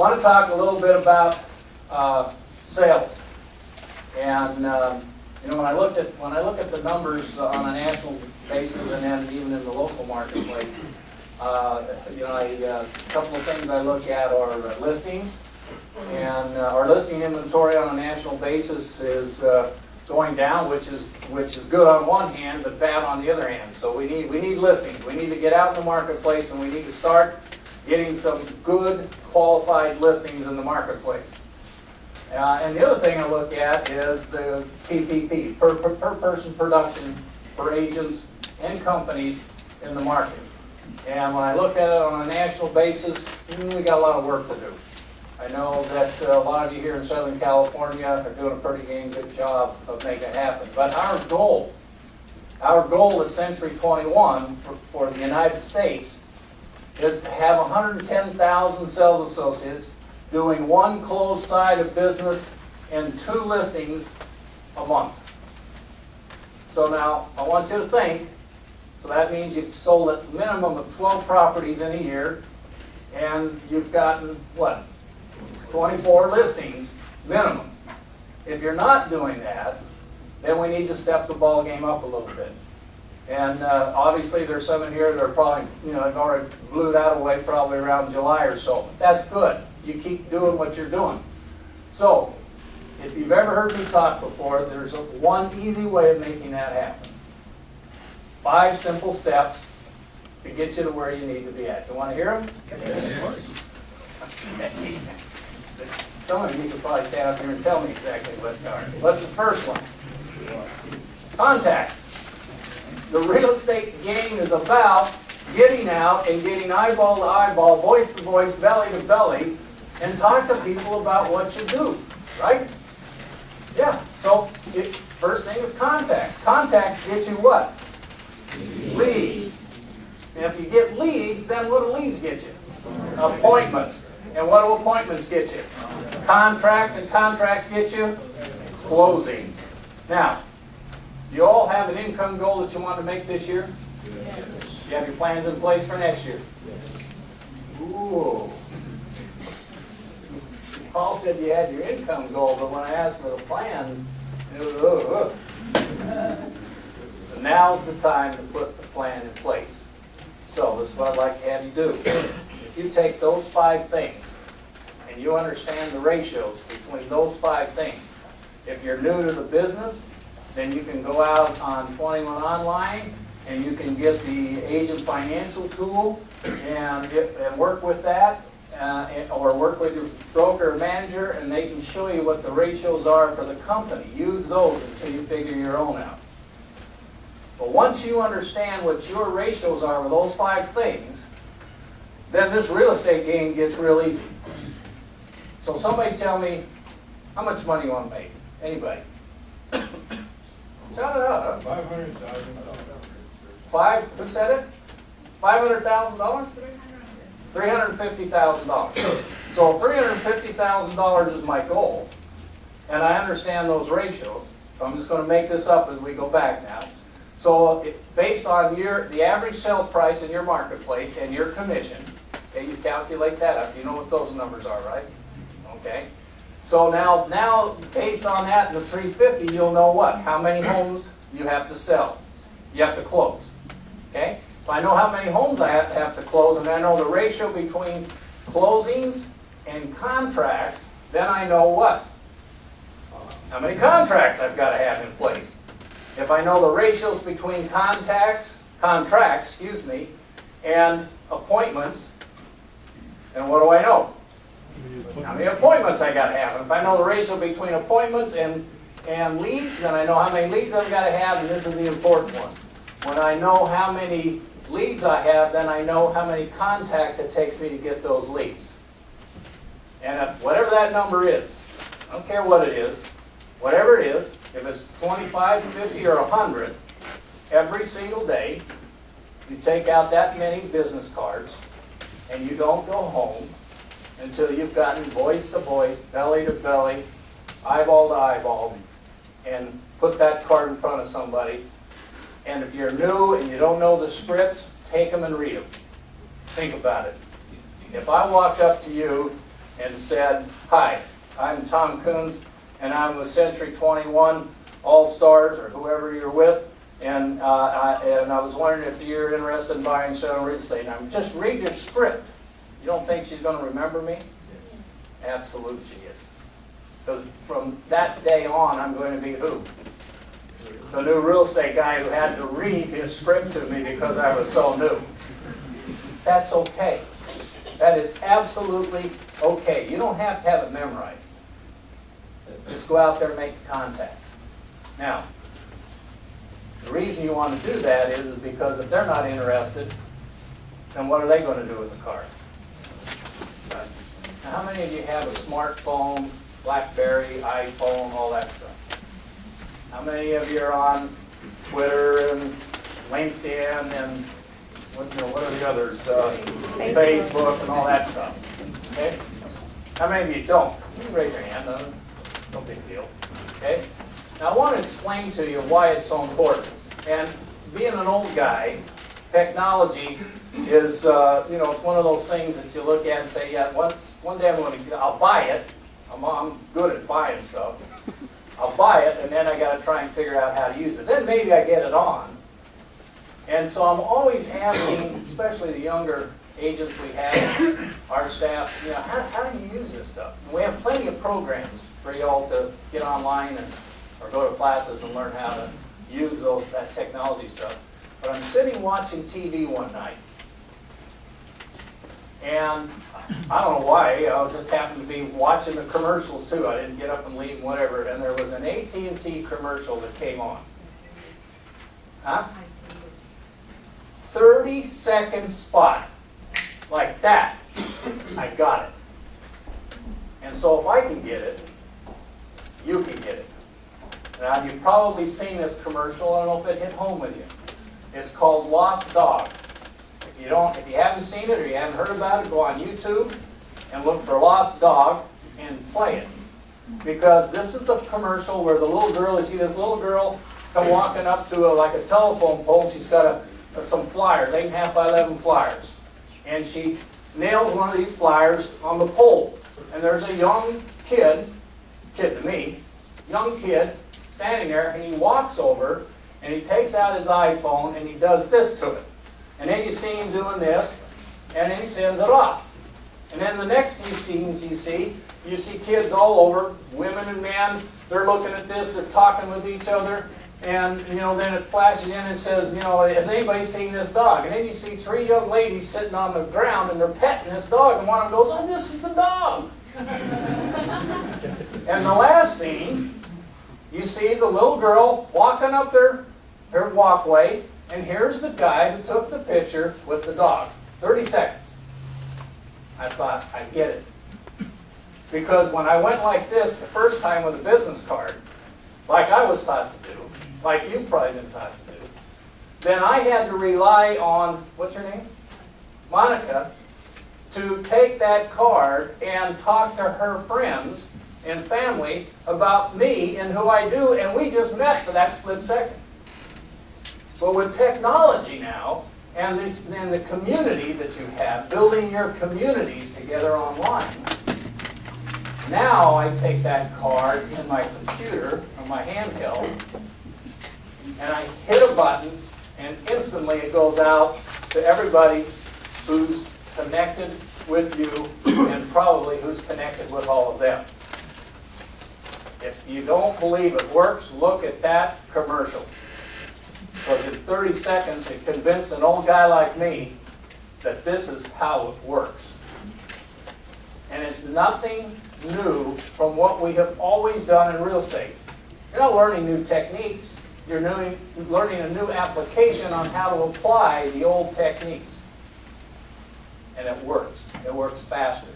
want to talk a little bit about sales. And you know, when I look at the numbers on a national basis and then even in the local marketplace, you know, a couple of things I look at are listings, and our listing inventory on a national basis is going down, which is good on one hand, but bad on the other hand. So we need listings. We need to get out in the marketplace, and we need to start getting some good qualified listings in the marketplace. And the other thing I look at is the PPP, per person production, for agents and companies in the market. And when I look at it on a national basis, we got a lot of work to do. I know that a lot of you here in Southern California are doing a pretty dang good job of making it happen. But our goal at Century 21 for the United States is to have 110,000 sales associates doing one closed side of business and 2 listings a month. So now I want you to think, so that means you've sold a minimum of 12 properties in a year, and you've gotten, what, 24 listings minimum. If you're not doing that, then we need to step the ball game up a little bit. And obviously there's some in here that are probably, you know, I've already blew that away probably around July or so. That's good. You keep doing what you're doing. So, if you've ever heard me talk before, there's one easy way of making that happen. 5 simple steps to get you to where you need to be at. You want to hear them? Some of you could probably stand up here and tell me exactly what they are. What's the first one? Contacts. The real estate game is about getting out and getting eyeball to eyeball, voice to voice, belly to belly, and talk to people about what you do, right? Yeah, so first thing is contacts. Contacts get you what? Leads. And if you get leads, then what do leads get you? Appointments. And what do appointments get you? Contracts, and contracts get you closings. Now, you all have an income goal that you want to make this year? Yes. You have your plans in place for next year? Yes. Ooh. Paul said you had your income goal, but when I asked for the plan, it was, So now's the time to put the plan in place. So this is what I'd like to have you do. If you take those 5 things and you understand the ratios between those 5 things, if you're new to the business, then you can go out on 21 Online and you can get the agent financial tool and work with that, or work with your broker or manager, and they can show you what the ratios are for the company. Use those until you figure your own out. But once you understand what your ratios are with those 5 things, then this real estate game gets real easy. So somebody tell me, how much money you want to make? Anybody? Shout it out. Huh? $500,000. Who said it? $500,000? $350,000. So $350,000 is my goal, and I understand those ratios. So I'm just going to make this up as we go back now. So based on the average sales price in your marketplace and your commission, okay, you calculate that up. You know what those numbers are, right? Okay. So now based on that and the 350, you'll know what? How many homes you have to sell. You have to close. Okay? If I know how many homes I have to close, and I know the ratio between closings and contracts, then I know what? How many contracts I've got to have in place. If I know the ratios between contracts, and appointments, then what do I know? How many appointments I got to have. And if I know the ratio between appointments and leads, then I know how many leads I've got to have, and this is the important one. When I know how many leads I have, then I know how many contacts it takes me to get those leads. And whatever that number is, I don't care what it is, whatever it is, if it's 25, 50, or 100, every single day, you take out that many business cards, and you don't go home until you've gotten voice to voice, belly to belly, eyeball to eyeball, and put that card in front of somebody. And if you're new and you don't know the scripts, take them and read them. Think about it. If I walked up to you and said, "Hi, I'm Tom Kunz, and I'm with Century 21 Allstars, or whoever you're with, and I was wondering if you're interested in buying and selling real estate. Now, just read your script. You don't think she's going to remember me?" Absolutely she is. Because from that day on, I'm going to be who? The new real estate guy who had to read his script to me because I was so new. That's okay. That is absolutely okay. You don't have to have it memorized. Just go out there and make the contacts. Now, the reason you want to do that is because if they're not interested, then what are they going to do with the card? Right. Now, how many of you have a smartphone, BlackBerry, iPhone, all that stuff? How many of you are on Twitter and LinkedIn and what are the others? Facebook and all that stuff. Okay? How many of you don't? You can raise your hand. No big deal. Okay? Now I want to explain to you why it's so important. And being an old guy, technology is, it's one of those things that you look at and say, yeah, one day I'll buy it. I'm good at buying stuff. I'll buy it, and then I got to try and figure out how to use it. Then maybe I get it on. And so I'm always asking, especially the younger agents we have, our staff, how do you use this stuff? And we have plenty of programs for you all to get online or go to classes and learn how to use that technology stuff. But I'm sitting watching TV one night, and I don't know why, I just happened to be watching the commercials too. I didn't get up and leave, whatever, and there was an AT&T commercial that came on. Huh? 30-second spot. Like that. I got it. And so if I can get it, you can get it. Now you've probably seen this commercial. I don't know if it hit home with you. It's called Lost Dog. If you haven't seen it or you haven't heard about it, go on YouTube and look for Lost Dog and play it. Because this is the commercial where the little girl, you see this little girl come walking up to like a telephone pole. She's got some flyers, 8.5 by 11 flyers. And she nails one of these flyers on the pole. And there's a young kid to me, young kid, standing there, and he walks over and he takes out his iPhone and he does this to it. And then you see him doing this, and then he sends it off. And then the next few scenes you see kids all over, women and men, they're looking at this, they're talking with each other, and then it flashes in and says, has anybody seen this dog? And then you see 3 young ladies sitting on the ground and they're petting this dog, and one of them goes, "Oh, this is the dog." And the last scene, you see the little girl walking up her walkway, and here's the guy who took the picture with the dog. 30 seconds. I thought, I get it. Because when I went like this the first time with a business card, like I was taught to do, like you've probably been taught to do, then I had to rely on, what's her name? Monica, to take that card and talk to her friends and family about me and who I do, and we just met for that split second. But with technology now, and the community that you have, building your communities together online, now I take that card in my computer or my handheld, and I hit a button, and instantly it goes out to everybody who's connected with you, and probably who's connected with all of them. If you don't believe it works, look at that commercial. Because in 30 seconds, it convinced an old guy like me that this is how it works. And it's nothing new from what we have always done in real estate. You're not learning new techniques. You're learning a new application on how to apply the old techniques. And it works. It works faster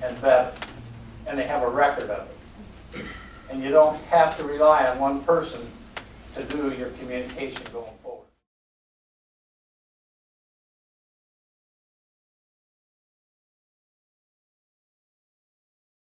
and better. And they have a record of it. And you don't have to rely on one person to do your communication going